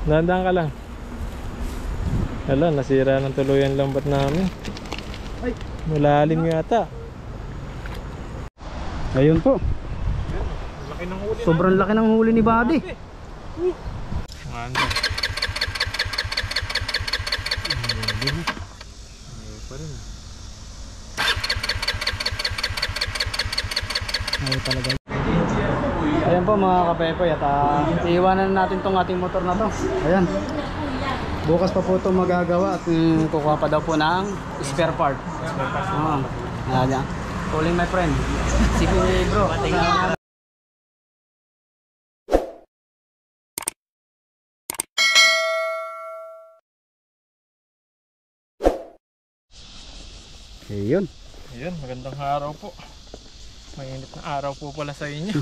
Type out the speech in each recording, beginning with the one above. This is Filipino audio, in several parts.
Dahan-dahan ka lang. Hala, nasira ng tuluyan lambat namin. Ay, malalim yata. Ayun po. Laki ng huli. Sobrang laki ng huli ni Buddy. Manda. Ay talaga. Ayan po mga kapepoy at iiwanan na natin tong ating motor na to. Ayan. Bukas pa po ito magagawa at kukuha pa daw po ng spare part. Ayan. Calling my friend. Sige bro. Ayun. Ayun, magandang araw po. Mainit na araw po pala sa inyo.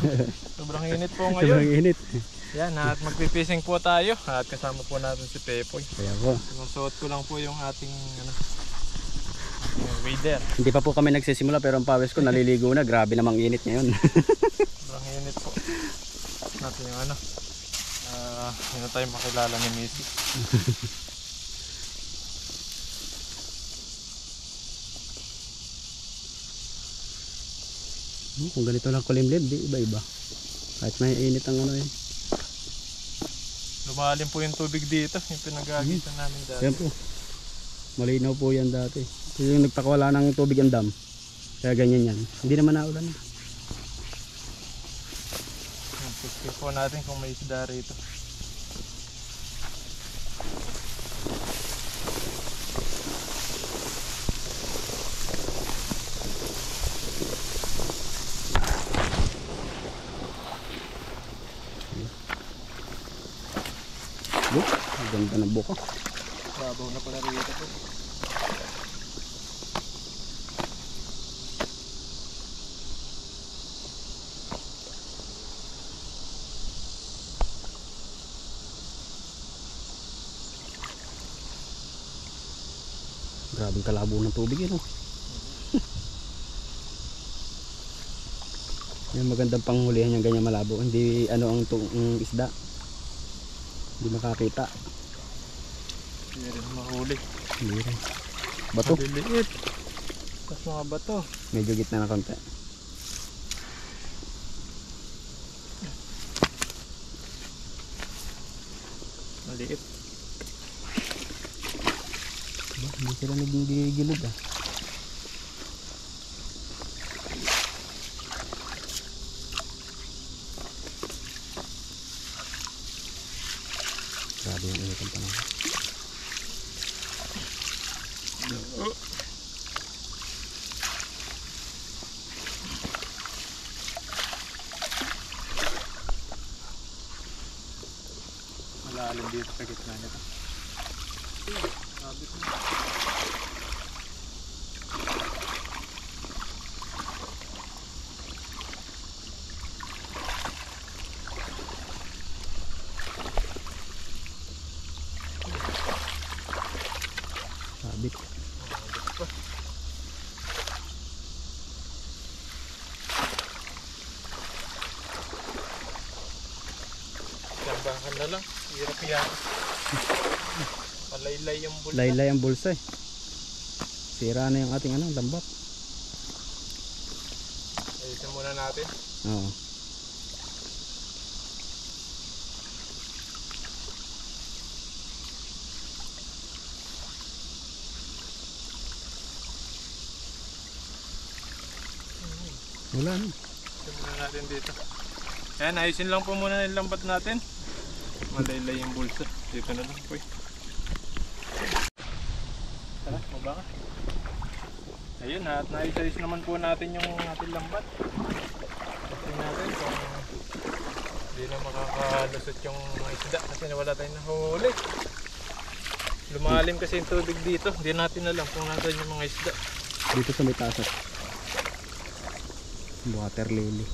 Sobrang init po ngayon. Sobrang init. Yan, at magpipising po tayo. At kasama po natin si Pepoy. Ayan po. Sinusuot ko lang po yung ating wader. Hindi pa po kami nagsisimula pero ang pawis ko naliligo na. Grabe namang init ngayon. Sobrang init po. Natin yung yun na tayo makilala ni Missy. Kung ganito lang kulimlim, di iba-iba. Kahit may init ang ano eh. Lumalim po yung tubig dito, yung pinag-agitan namin dati. Yan po. Malinaw po yan dati. Ito yung nagpakawala ng tubig ang dam. Kaya ganyan yan. Hindi naman naulan. Check po natin kung may isda rito. Ganda ng buko. Babaw na pala rito po. Grabing kalabo ng tubig yun. Yan magandang panghulihan yung ganyan malabo. Hindi ano ang isda. Hindi makakita. Hindi rin mahuli. Hindi rin. Bato. Maliliit. Tapos mga bato. Medyo gitna na konti. Maliit. Hindi sila nagigilid ah. Grabe yung init ang panahon. Malalim dito sa gitna nito. Sabit na. Sabit. Sambahan na lang. Hirap yan. Malaylay yung bulsa. Laylay ang bulsa eh. Sira na yung ating lambat. Ayusin muna natin. Oo. Wala na. Ayusin muna natin dito. Ayan, ayusin lang po muna yung lambat natin. Malaylay yung bulsa. Dito na lang po eh. Tara, maba ka. Ayun, at naayos naman po natin yung ating lambat. Kasi natin kung hindi na makakalusot yung isda kasi nawala tayong nahuli. Lumalim kasi yung tubig dito. Hindi natin alam kung nasan yung mga isda. Dito sa may tasat. Water lily.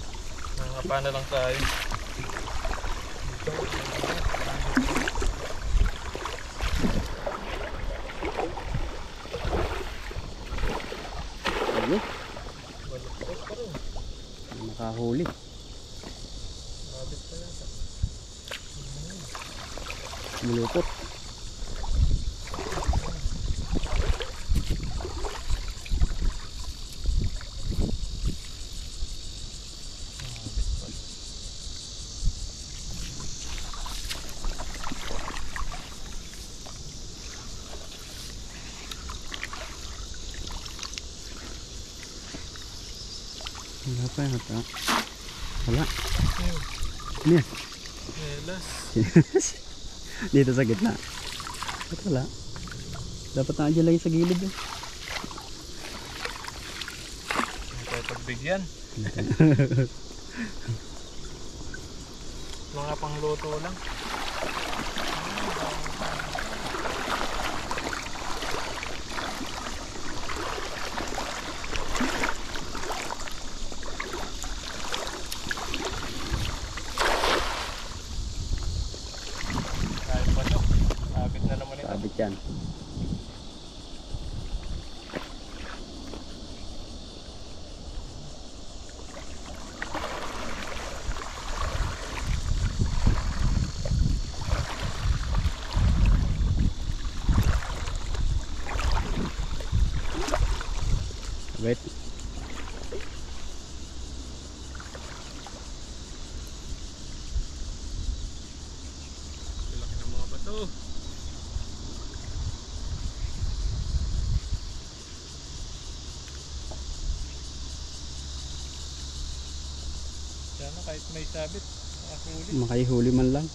Nangapa na lang tayo. Ano? Balik pa rin. Nakahuli. Mabit pa yata. Nilupot. Wala pa yata. Wala. Ano yan? Melas. Dito sa gitna. Ba't wala? Dapat na lagi sa gilid eh. Hindi tayo pagbigyan. Mga pangluto lang. Kain pa to. Sabit na naman ito. Sabit yan. Wait. Laki ng mga bato. Sana kahit may sabit, nakahuli. Makahuli man lang.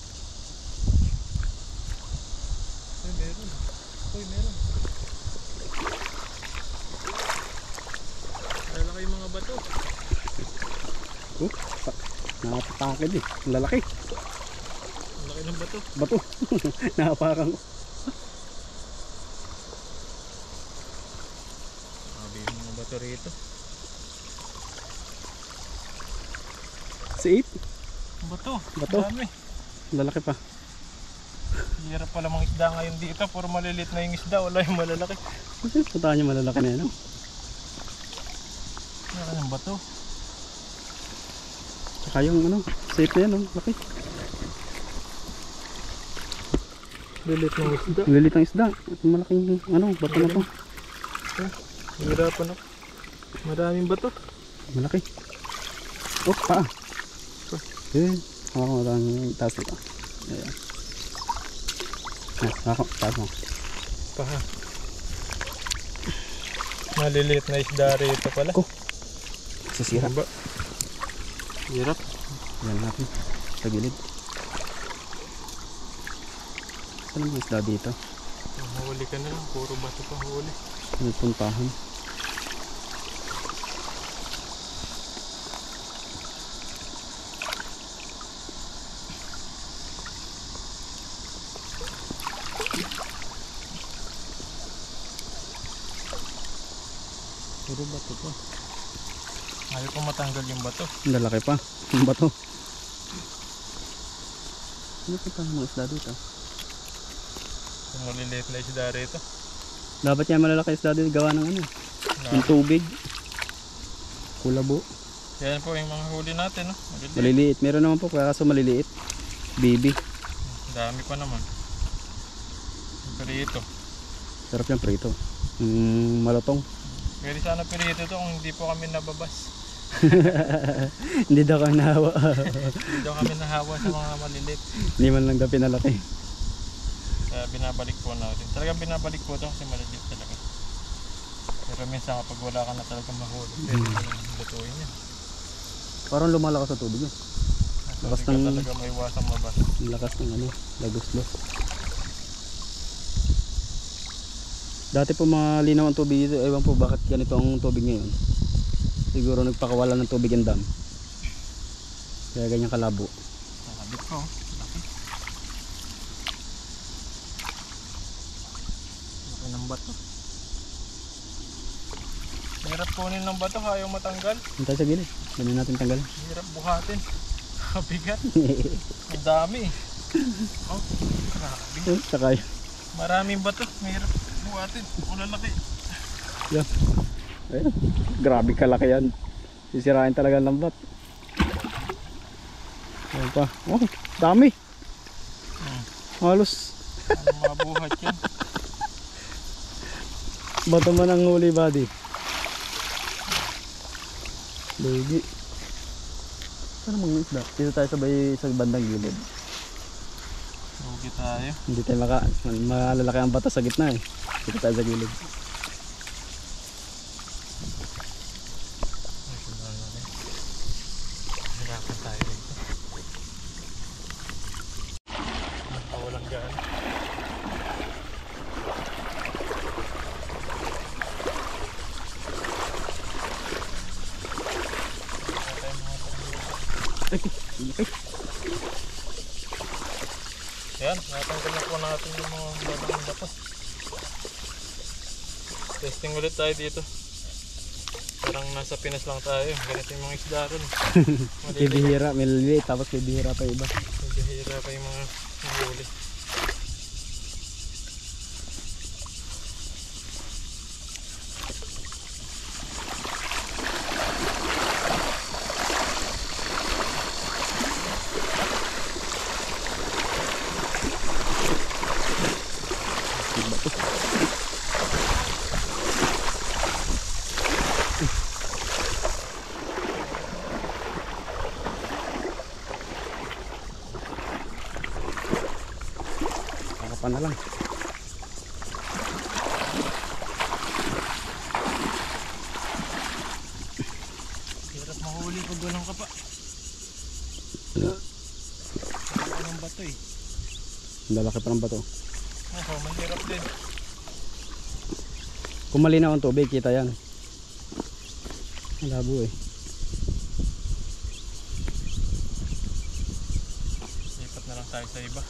Uy, meron. Uy, meron. Lalaki yung mga bato. Nakapatakid eh. Ang lalaki. Ang laki ng bato. Bato. Nakapakan ko. Sabi yung mga bato rito. Si 8. Bato. Bato. Dami. Lalaki pa. Hirap pala mga isda ngayon dito. Puro malilit na yung isda. Wala yung malalaki. Punta niya malalaki na yan. Laki ng bato. Saka yung safe na yan. Laki. Lilit ng isda. Lilit ang isda. Malaking bato na to. Hirapan ako. Maraming bato. Malaki. Oh, paa. Eh, maraming taas ito. Ayan. Taas mo. Paha. Maliliit na isda rito pala. Oh. Sisira. Ba? Hirap. Yan natin. Sa gilid. Saan ang isda dito? Mahuli ka na lang. Puro bato pa huli. Nagpuntahan. Puro bato pa. Ayaw ko matanggal yung bato. Ang lalaki pa. Ang bato. Ano pa tayo mga isda dito? Yung maliliit na isda rito. Dapat yan malalaki isda dito gawa ng yung tubig. Kulabo. Yan po yung mga huli natin. No? Maliliit. Maliliit. Meron naman po kaso maliliit. Baby. Dami pa naman. Prito. Sarap yan prito. Malutong. Pwede sana prito to kung hindi po kami nababas. Hindi daw kami nahawa. Hindi daw kami nahawa sa mga maliliit. Hindi man lang daw pinalaki. Kaya binabalik po natin. Talagang binabalik po ito kasi maliliit talaga. Pero minsan kapag wala ka na talagang mahuli, pwede ka nang lutuin yan. Parang lumalakas sa tubig yun. Lakas Hindi ka ng- talaga may iwasang mabas. Ang lakas ng lagos-los. Dati po malinaw ang tubig dito. Ewan po bakit ganito ang tubig ngayon. Siguro nagpakawala ng tubig ang dam. Kaya ganyan kalabo. Nakabit ko. Laki. Laki ng bato. Hirap kunin ng bato, ayaw matanggal. Hintay sa gilid. Ganyan natin tanggalin. Hirap buhatin. Kabigat. Ang dami. Oh, grabe. Saka yun. Maraming bato. Mahirap buhatin. Ulalaki. Yan. Ayan. Grabe kalaki yan. Sisirain talaga ang lambat. Ayan pa. Oh, dami. Halos Ano mabuhat yan? Bato man ang huli, buddy. Lugi. Saan mga isda? Dito tayo sabay sa bandang gilid. Lugi tayo. Hindi tayo malalaki ang bato sa gitna eh. Dito tayo sa gilid. Hirapan tayo dito. Nakawalang gaan. Yan, natanggal na po natin yung mga bagong bato. Testing ulit tayo dito. Parang nasa Pinas lang tayo. Ganito yung mga isda ron. Bibihira, may liliit tapos bibihira pa iba. Bibihira pa yung mga huli. Kakapan na lang. Hirap mahuli pag walang kapa. Anong bato eh. Lalaki pa ng bato. Ako, mahirap din. Kung malinaw ang tubig, kita yan. Malabo eh. Lipat na lang tayo sa iba.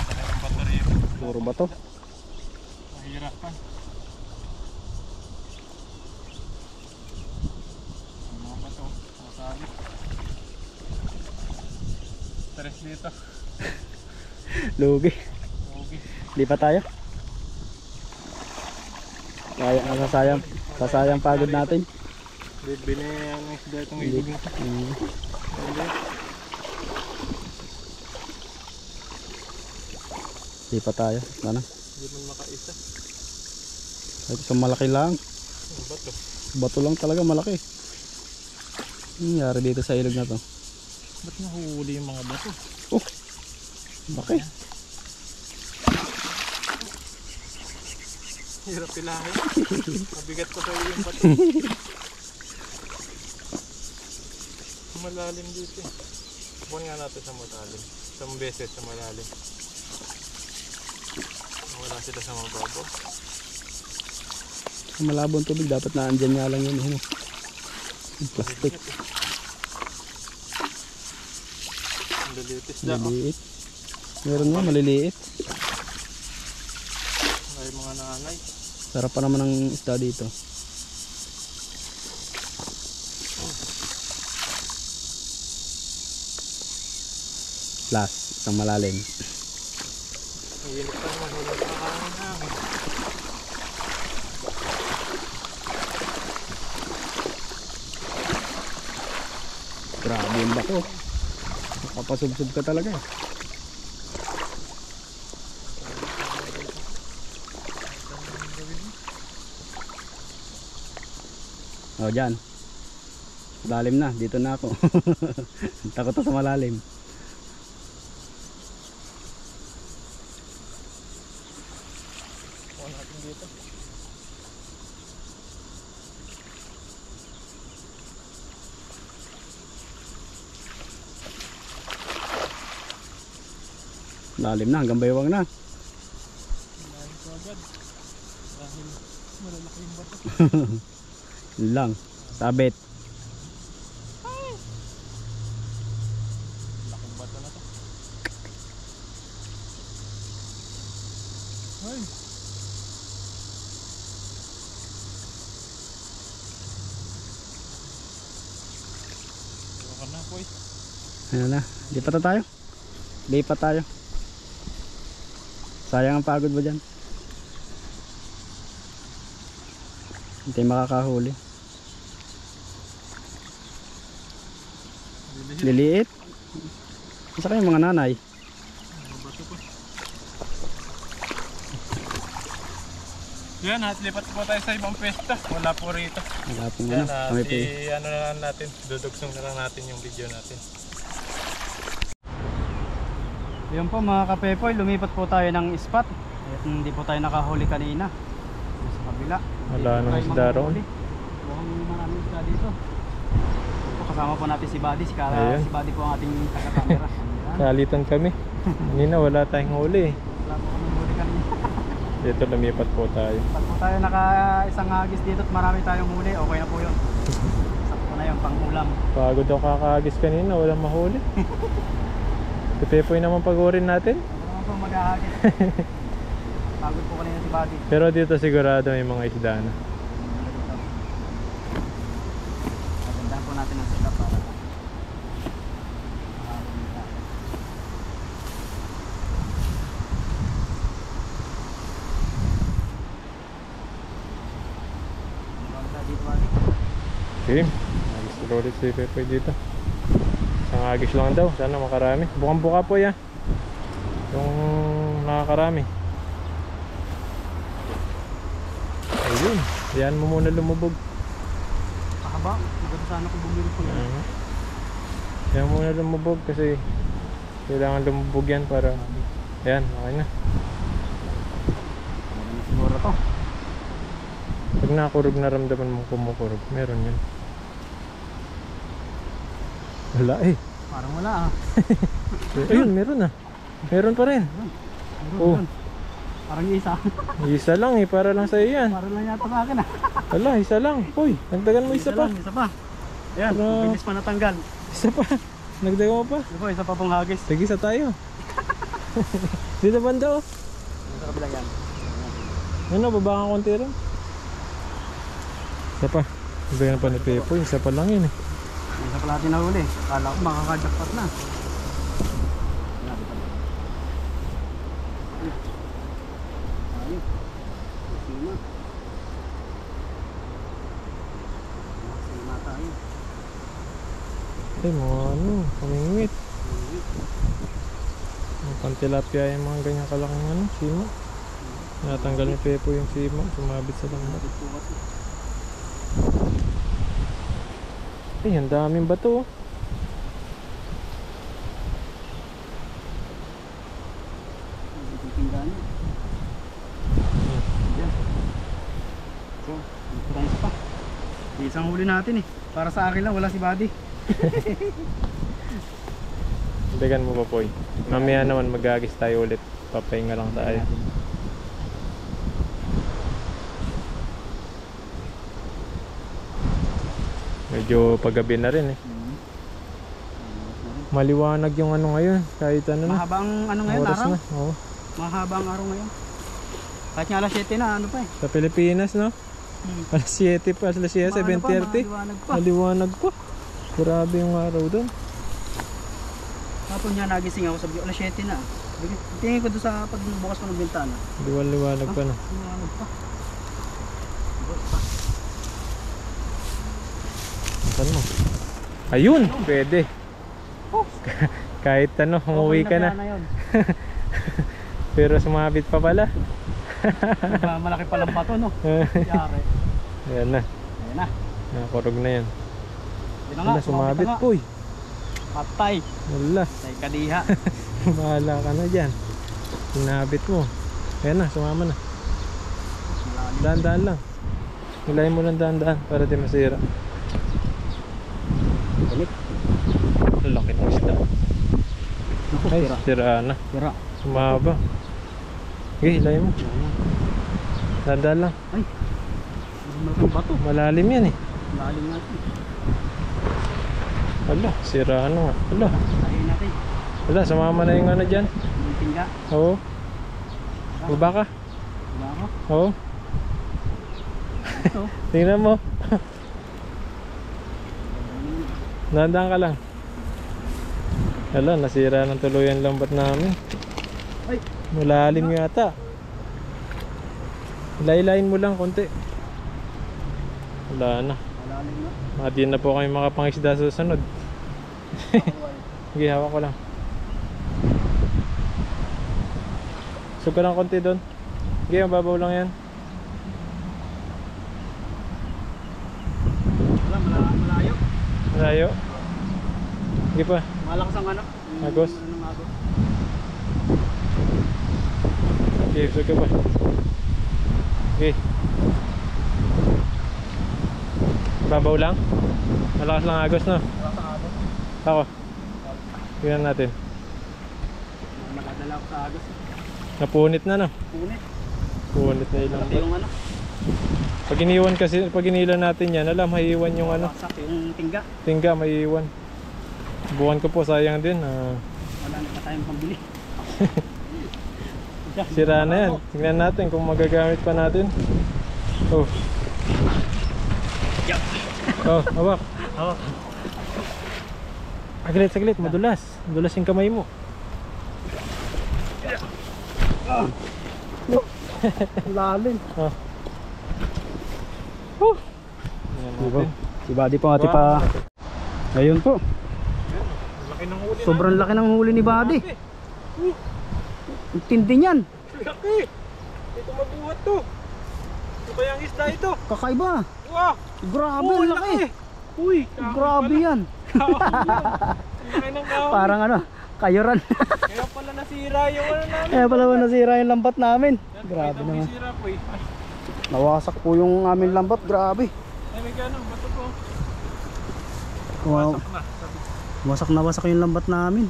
Talagang baterya. Puro bato. Mahirapan. Ang mga bato, masabit. Stress dito. Lugi. Okay. Lipat tayo. Sasayang pagod natin. Bibili ang isda itong ibig na. Lipat tayo. Ano? Hindi man makaisa. Ito isang malaki lang. Ang bato. Bato lang talaga malaki. Nangyari dito sa ilog na to. Ba't nahuli yung mga bato? Oh, laki. Hirap pilahin. Mabigat ko sa'yo yung bato. Malalim dito eh. Buwan nga natin sa malalim. Isang beses sa malalim. Wala sila sa mababaw. Ang malabong tubig dapat na andyan nga lang yun. Ano? Yung plastic. Ang lilitis na ako. Maliliit. Meron nga maliliit. Ay mga nanay. Sarap pa naman ang isda dito. Last, isang malalim. Mahilig pa naman. Walang kakain namin. Grabe yung bako. Nakapasubsob ka talaga. O dyan. Malalim na. Dito na ako. Takot na sa malalim. Kuha natin dito. Lalim na. Hanggang baywang na. Malalim ko agad. Dahil malalaki yung bato. Yun lang. Sabit. Laking bato na to. Ay! Baka na po eh. Ayan na. Lipat na tayo. Lipat tayo. Sayang ang pagod mo dyan. Hindi tayo makakahuli. Liliit. Isa kayong mga nanay. Yan, at lipat po tayo sa ibang pwesto. Wala po rito. Wala pong Yan, ano. Kami po. ano na lang natin, dudugsong na lang natin yung video natin. Yun po mga kapepoy, lumipat po tayo ng spot. At hindi po tayo nakahuli kanina. Sa kabila. Wala nang isda roon. Mukhang maraming isda dito. Ito, kasama po natin si Buddy. Si Buddy po ang ating taga-camera. Kalitan kami. Kanina wala tayong huli. Wala po kami huli kanina. Dito lumipat po tayo. Pag po tayo naka isang hagis dito at marami tayong huli, okay na po yun. Sakto na yun, pang ulam. Pagod ako kakahagis kanina, walang mahuli. Si Pepoy naman pagurin natin. Ako naman po maghahagis. Pagod po kanina si Buddy. Pero dito sigurado may mga isda na. Magandahan po natin ang setup para Okay, agis ulit si Pepoy dito. Isang agis lang daw, sana makarami. Bukang buka po yan. Yung nakakarami. Ayun, yan mo muna lumubog. Pakaba, maganda sana kung bumili ko yan. Yan muna lumubog kasi kailangan lumubog yan para yan, okay na. Maganda siguro to. Pag nakurog naramdaman mong kumukurog, meron yan. Wala eh. Parang wala ah. Ayun, meron ah. Meron pa rin. Oh. Meron. Parang isa. Isa lang eh, para lang sa'yo yan. Parang lang yata sa akin ah. Wala, isa lang. Uy, nagdagan mo isa pa. Isa pa. Ayan, Para- bilis pa natanggal. Isa pa. Nagdagan mo pa. Ito po, isa pa pong hagis. Tigisa tayo. Dito banda oh. Sa kabila yan. Ano, baba ka konti rin. Isa pa. Nagdagan pa ni Pepo. Isa pa lang yun eh. Isa pala natin nahuli. Kala ko makakajakpat na. Ayun. Sima. Sima tayo. Ay, mga ano, kamingwit. Mga pantilapia yung mga ganyang kalaking ano, sima. Natanggal ni Pepo yung sima, sumabit sa lambat. Ay, ang daming bato oh. Tingnan. Yan. So, price pa. Isang huli natin eh. Para sa akin lang, wala si Buddy. Dagan mo pa Poy. Mamaya naman mag-agis tayo ulit. Papahinga lang tayo. Medyo paggabi na rin eh. Maliwanag yung ano ngayon. Kahit ano na. Mahaba ang ano ngayon, Oras araw. na. Oo. Mahaba ang araw ngayon. Kahit nga alas 7 na, ano pa eh. Sa Pilipinas no? Alas 7 pa, alas 7, 7:30. Maliwanag pa. Maliwanag pa. Grabe yung araw doon. Tapos niya nagising ako, sabi ko, alas 7 na. Tingin ko doon sa pagbukas ko ng bintana. Liwanag pa no. Maliwanag pa. Saan mo? Ayun! Pwede. Kahit ano, umuwi ka na. Pero sumabit pa pala. Malaki palang bato, no? Yari. Ayan na. Ayan na. Nakakurog na yan. Yun na nga, Wala, sumabit na nga. Poy. Patay. Wala. Patay kadiha. Bahala ka na dyan. Sinabit mo. Ayan na, sumama na. Malalim. Daan-daan lang. Hilahin mo lang daan-daan para di masira. Balik. Laki ng isda. Naku, Ay, tira. sira na. Tira. Sumaba. Okay, hilahin mo. Daan-daan lang. Ay. Malaking bato. Malalim yan eh. Malalim natin. Wala, sira ano nga. Wala. Tayin natin. Wala, sumama na yung ano dyan. Yung tingga. Oo. Baba ka. Diba ako? Oo. Ito. Tingnan mo. Dandang ka lang. Wala, nasira ng tuluyan lambat namin. Ay. Malalim yata. Laylayin mo lang konti. Wala na. Malalim na. Di na po kami makapangisda sa susunod. Sige, hawak ko lang. Sug ka lang konti doon. Sige, mababaw lang yan. Layo. Sige pa. Malakas ang ano? Agos. Ano ng agos? Okay, sige pa. Okay. Babaw lang? Malakas lang agos, no? Malakas ang agos. Ako. Tingnan natin. Makadala ako sa agos. Napunit na, no? Punit. Punit na ilang. Pati yung ano? Pag iniwan kasi, pag inilan natin yan, alam, maiiwan yung ano. Wasak yung tingga. Tingga, maiiwan. Buwan ko po, sayang din. Wala na tayong pambili. Sira na yan. Tingnan natin kung magagamit pa natin. Oh. Yup. Oh, hawak. Hawak. Saglit, saglit. Madulas. Madulas yung kamay mo. Lalim. Oh. Diba? Si Buddy po ati pa. Ayun po. Laki ng huli. Sobrang laki ng huli ni Buddy. Ang tindi niyan. Laki. Ito mabuhat to. Ano ba yung isda ito? Kakaiba. Wow. Grabe, ang laki. Uy, Grabe yan. laki ng kahoy. Parang ano, kayuran. Kaya pala nasira yung ano namin. Kaya pala nasira yung lambat namin. Yan, Grabe pakita mo naman. yung sira po eh. Nawasak po yung aming lambat. Grabe. Ay, may gano'n. Bato po. Wow. Wasak na. Sabi. Wasak na wasak yung lambat namin.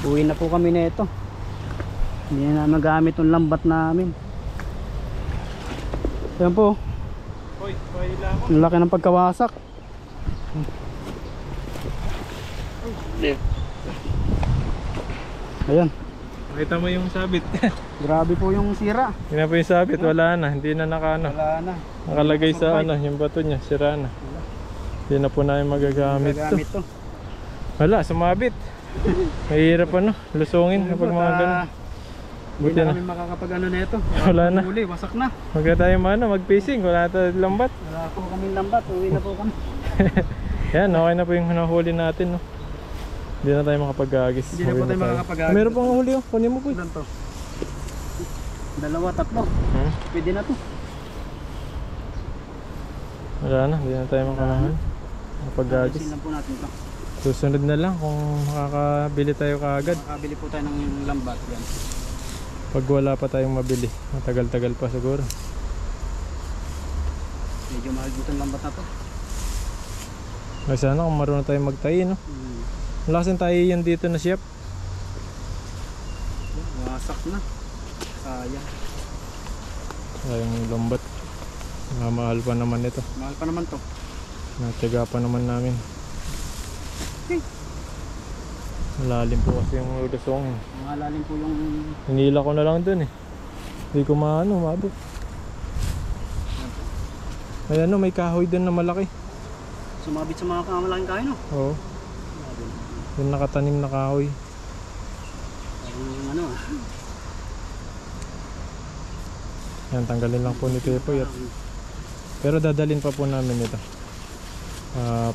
Uwi na po kami nito. Hindi na magamit yung lambat namin. Ayan po. Hoy, pahila mo. Ang laki ng pagkawasak. Ayan. Makita mo yung sabit. Grabe po yung sira. Tingnan po yung sabit. Wala na. Hindi na nakaano. Wala na. Nakalagay sa ano. Yung bato niya. Sira na. Hindi na po namin magagamit to. Gagamit to. Wala, sumabit. Mahirap ano. Lusungin kapag mga gano'n. Hindi Buti na na. kami makakapag ano neto. Wala na. Huli, wasak na. Huwag na tayo mag-fishing. Wala tayong lambat. Wala po kami lambat. Uwi na po kami. Yan, okay na po yung nahuli natin. No? Hindi na tayo makapag-agis. Hindi na po tayo makakapag-agis. Meron pang huli. Oh. Kunin mo po. Ilan to? Dalawa, tatlo. Hmm? Pwede na to. Wala na. Hindi na tayo makapag-agis. Alisin lang po natin to. Susunod na lang kung makakabili tayo kaagad. Makakabili po tayo ng lambat. Yan. Pag wala pa tayong mabili. Matagal-tagal pa siguro. Medyo mahal dito ang lambat na to. Ay sana kung marunong tayong magtahi, no? Lasin tayo yan dito na siyap. Wasak na. Sayang. Sayang yung lambat. Mahal pa naman ito. Mahal pa naman to. Natyaga pa naman namin. Malalim po kasi yung lusong. Mahalalim po yung... Hinila ko na lang dun eh. Hindi ko maabot. May ano, may kahoy dun na malaki. Sumabit sa mga kamalaking kain, no? Oo. Yung nakatanim na kahoy. Parang ano ah. Yan, tanggalin lang po ni Tepoy. Pero dadalhin pa po namin ito.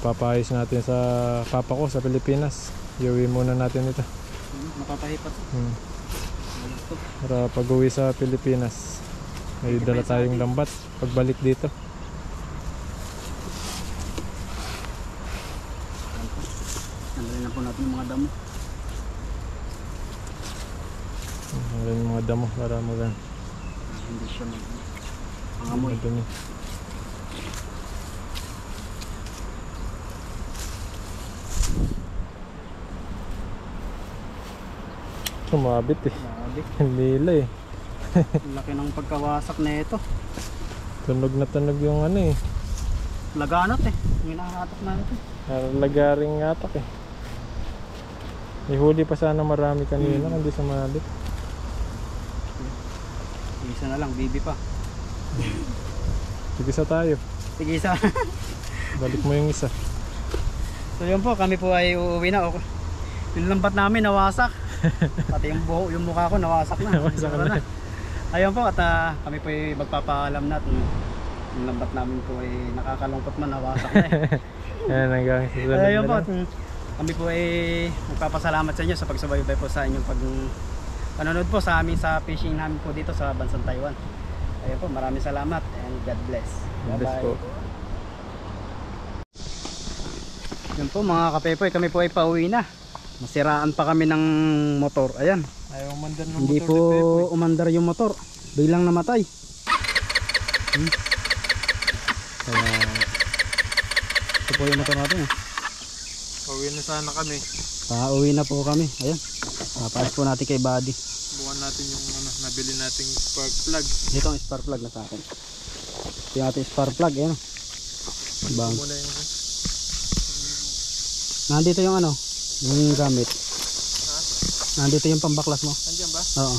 Papayos natin sa papa ko sa Pilipinas. Iuwi muna natin ito. Mapatahi pa to. Para pag uwi sa Pilipinas, may dala tayong lambat pagbalik dito. Tanggalin na po natin yung mga damo. Tanggalin yung mga damo para magan. Hindi siya mangamoy. Madumi. Sumabit eh. Grabe. Nila eh. Ang laki ng pagkawasak na ito. Tunog na tunog yung ano eh. Laganat eh. Yung nakahatak na ito. Lagaring atak eh. Ihuli pa sana marami kanina hindi sumabit. Isa na lang, baby pa. Sige sa tayo. Sige isa. Balik mo yung isa. So yun po, kami po ay uuwi na. Yung lambat namin nawasak. Pati yung buho, yung mukha ko nawasak na. Nawasak na. Ayun po, at kami po ay magpapaalam na. Yung lambat namin po ay nakakalungkot man, nawasak na eh. Yan hanggang sa sunod Ayun na po, lang. kami po ay magpapasalamat sa inyo sa pagsubaybay po sa inyong panonood po sa amin sa fishing namin po dito sa bansang Taiwan. Ayun po, maraming salamat and God bless. God bless Bye-bye. po. Yan po mga kapepoy, kami po ay pauwi na. Masiraan pa kami ng motor. Ayan. Ayaw umandar ng Hindi motor po ni Pepoy. umandar yung motor. Biglang namatay. Kaya ito po yung motor natin. Pauwi na sana kami. Pauwi na po kami. Ayan. Papaas po natin kay Buddy. Bukan natin yung nabili nating spark plug. Dito ang spark plug na sa akin. Ito yung ating spark plug. Ayan. Bang. Muna yung Nandito yung yung gamit. Nandito yung pambaklas mo. Andiyan ba? Oo.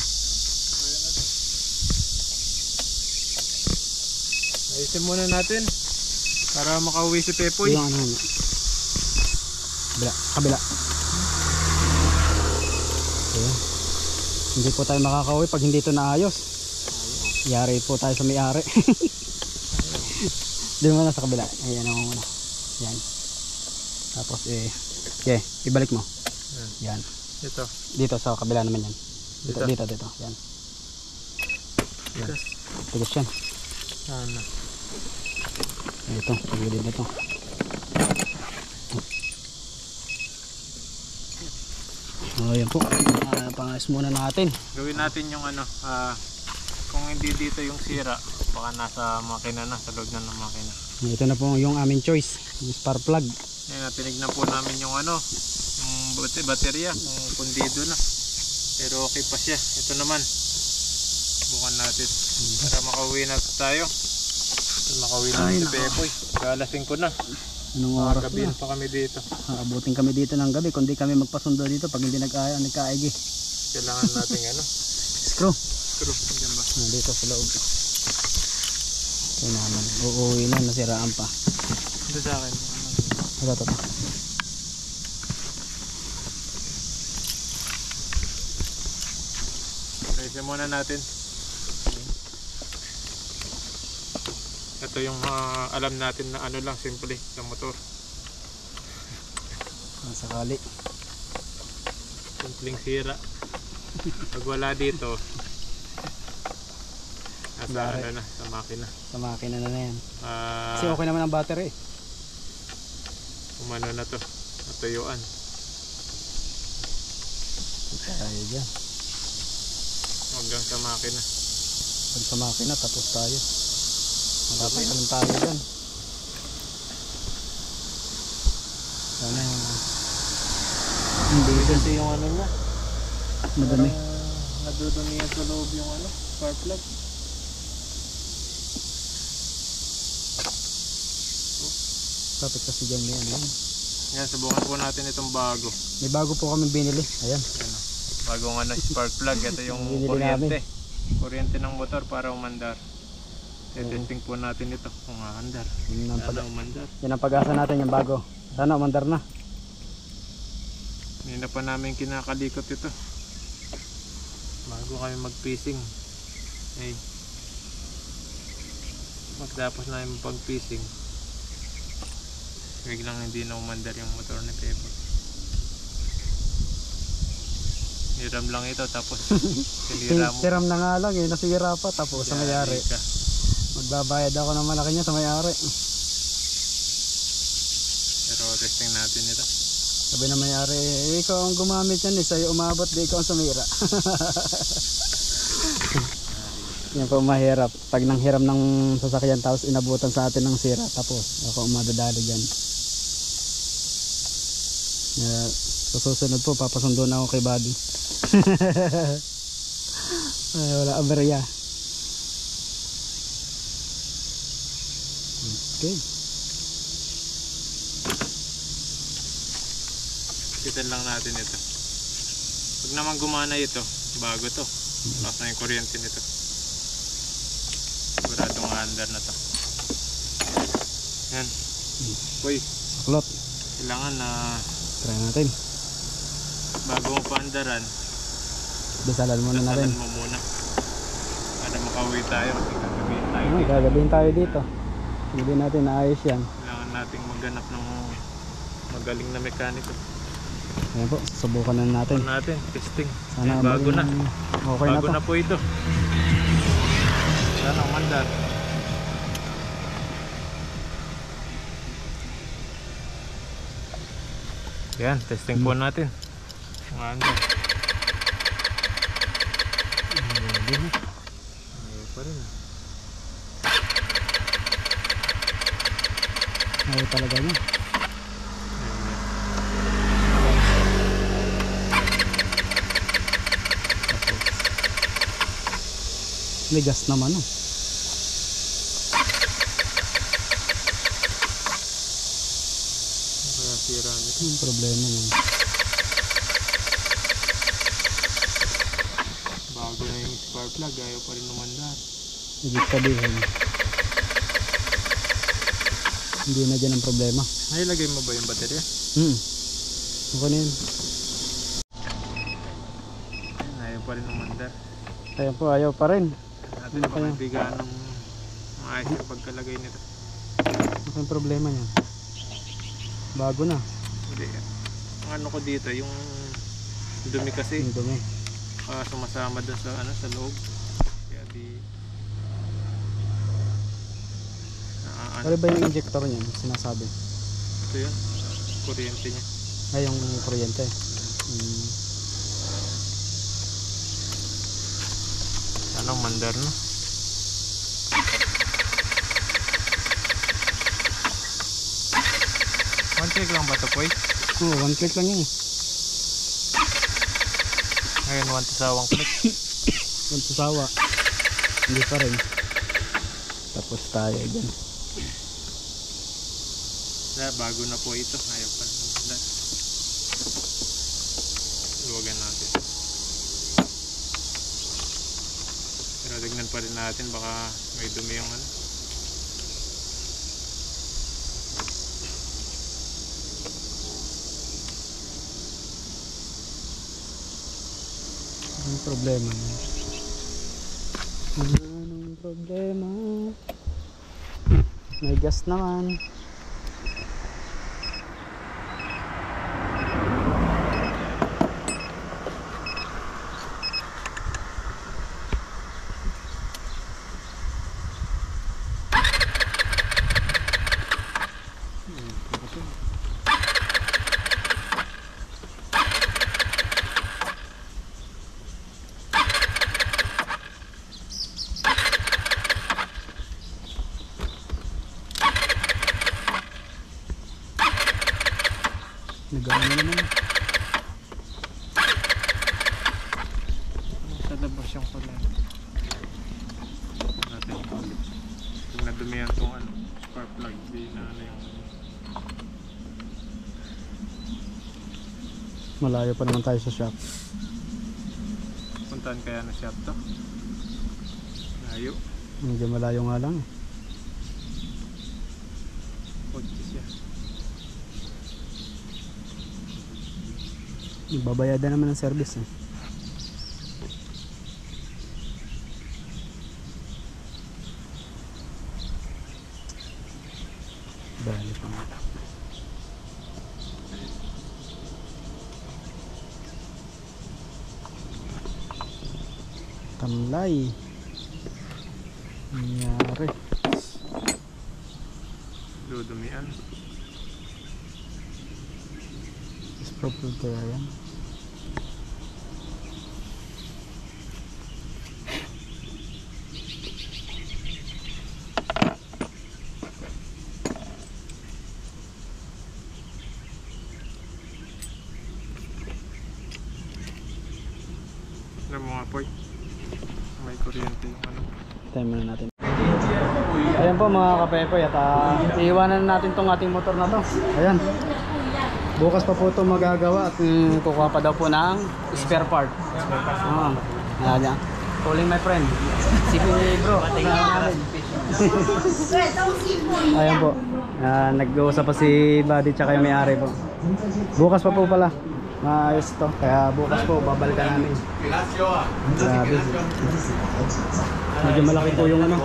Ayusin muna natin para makauwi si Pepoy. Yung kabila. Kabila. Ayan. Hindi po tayo makakauwi pag hindi ito naayos. Yari po tayo sa may-ari. Doon muna sa kabila. Ayan ako muna. Yan. Tapos okay, ibalik mo. Yan. Ito. Dito sa kabila naman yan. Dito. Yan. Yan. Tigas yan. Sana. Ito, pagilid na ito. Ayan po. Pangayos muna natin. Gawin natin yung kung hindi dito yung sira, baka nasa makina na, sa loob na ng makina. Ito na po yung aming choice. Yung spark plug. Ayan, tinignan po namin yung yung baterya, kung pundido na. Pero okay pa siya. Ito naman. Bukan natin. Para makauwi na tayo. Makauwi na si Pepoy. Galasing ko na. Anong oras Gabihin na? pa kami dito. Abutin kami dito ng gabi. Kundi kami magpasundo dito pag hindi nagkaigi. Kailangan natin Screw. Screw. Diyan ba? Dito sa loob. Ito naman. Uuwi na. Nasiraan pa. Ito sa akin. Ito. Ayusin muna natin. Ito yung alam natin na lang, simple sa motor. Sakali. Simpleng sira. Pag wala dito, nasa na, sa makina. Sa makina na yan. Kasi Kasi okay naman ang battery. umano na to, natuyuan. Tayo dyan. Hanggang sa makina. Pag sa makina, tapos tayo. Matatagal tayo dyan. Sana hindi Kasi yung niya, madami. nadudumi yan sa loob yung spark plug. Tapos kasi dyan may yan. Yan, subukan po natin itong bago. May bago po kami binili. Ayan. Bagong spark plug. Ito yung Binili kuryente. namin. Kuryente ng motor para umandar. Testing po natin ito kung aandar. Yan ang, Sana umandar. yan ang pag-asa natin yung bago. Sana umandar na. Hindi na pa namin kinakalikot ito. Bago kami mag-fishing. Hey. Magtapos namin pag-fishing. Biglang hindi na umandar yung motor ni Pepo. Hiram lang ito tapos sinira mo. Siram na nga lang nasira pa tapos sa may-ari. Ka. Magbabayad ako ng malaki niya sa may-ari. Pero testing natin ito. Sabi na may-ari, ikaw ang gumamit yan sa'yo umabot, di ikaw ang sumira. Yan po mahirap. Pag nanghiram ng sasakyan tapos inabutan sa atin ng sira, tapos ako madadali dyan. Sa susunod po, papasundo na ako kay Buddy. Ay, wala aberya. Okay. Kitan lang natin ito. Pag naman gumana ito, bago to. Lakas na yung kuryente nito. Siguradong under na to. Yan. Uy, Saklot. kailangan na Try natin. bago mo paandaran, Dasalan muna natin. dasalan mo muna. Para makauwi tayo. Kasi gagabihin tayo. Ay, gagabihin tayo dito. Hindi natin naayos yan. Kailangan nating maghanap ng magaling na mekaniko. Ayan po, subukan na natin. Ito natin, testing. Sana Ayan, bago na. Okay na Bago to. na po ito. Sana umandar. Yan, testing po natin. Ano? Ayaw pa rin. Ayaw talaga niya. May gas naman oh. Kaya sira nito. Yung problema nun. Bago na yung spark plug, ayaw pa rin umandar. Ibig sabihin, hindi na dyan ang problema. Nailagay mo ba yung baterya? Okay na yun. Ayaw pa rin umandar. Kaya po ayaw pa rin. Natin baka bigaan ng maayos yung pagkalagay nito. Ano yung problema niya? Bago na. Hindi. Ang ano ko dito, yung dumi kasi. Yung dumi. Sumasama dun sa, sa loob. Kaya di... Ano ba yung injector niya? Sinasabi. Ito yun. Kuryente niya. Ay, yung kuryente. Anong mandar no? One click lang ba ito po eh? Oo, one click lang yun eh. Ngayon, one to sawang click. One to sawa. Hindi pa rin. Tapos tayo dyan. Kaya bago na po ito. Ayaw pa rin mandar. Luwagan natin. Pero tignan pa rin natin, baka may dumi yung ano. Anong problema niya? Anong problema? May gas naman. Nagano naman. Sa labas yung kulay. Natin ulit. Kung nadumihan itong ano, spark plug, di na ano yung... Malayo pa naman tayo sa shop. Puntahan kaya na shop to? Layo. Medyo malayo nga lang eh. Kotse siya. Babayadan naman ng service eh. Bali pa nga. Tamlay. Nangyari. Dudumian. Is proper kaya yan? Alam mo nga po, may kuryente yung ano. Time na natin. Ayan po mga kapepoy at iiwanan na natin tong ating motor na to. Ayan. Bukas pa po ito magagawa at kukuha pa daw po ng spare part. Ayan. Calling my friend. Si bro. Ayan po. Nag-uusap pa si Buddy tsaka yung may-ari po. Bukas pa po pala. Maayos to. Kaya bukas po babalikan namin. Grabe. Medyo malaki po yung ano.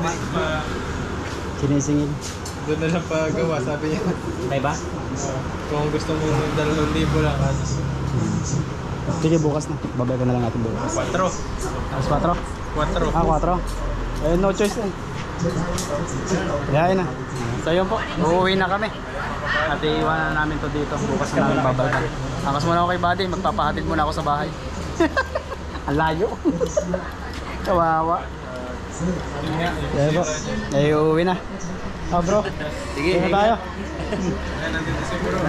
Sinisingil. Doon na lang pagawa, sabi niya. May ba? Kung gusto mo 2,000 lang. Sige, bukas na. Babalikan na lang natin bukas. 4. Alas 4? 4. 4. No choice eh. Gayain na. So yun po, uuwi na kami. At iiwanan na namin to dito. Bukas na namin babalikan. Angkas muna ako kay Buddy, magpapahatid muna ako sa bahay. Ang layo. Kawawa. Kaya po, ay uuwi na. Oh bro, sige na tayo. Nandito si bro.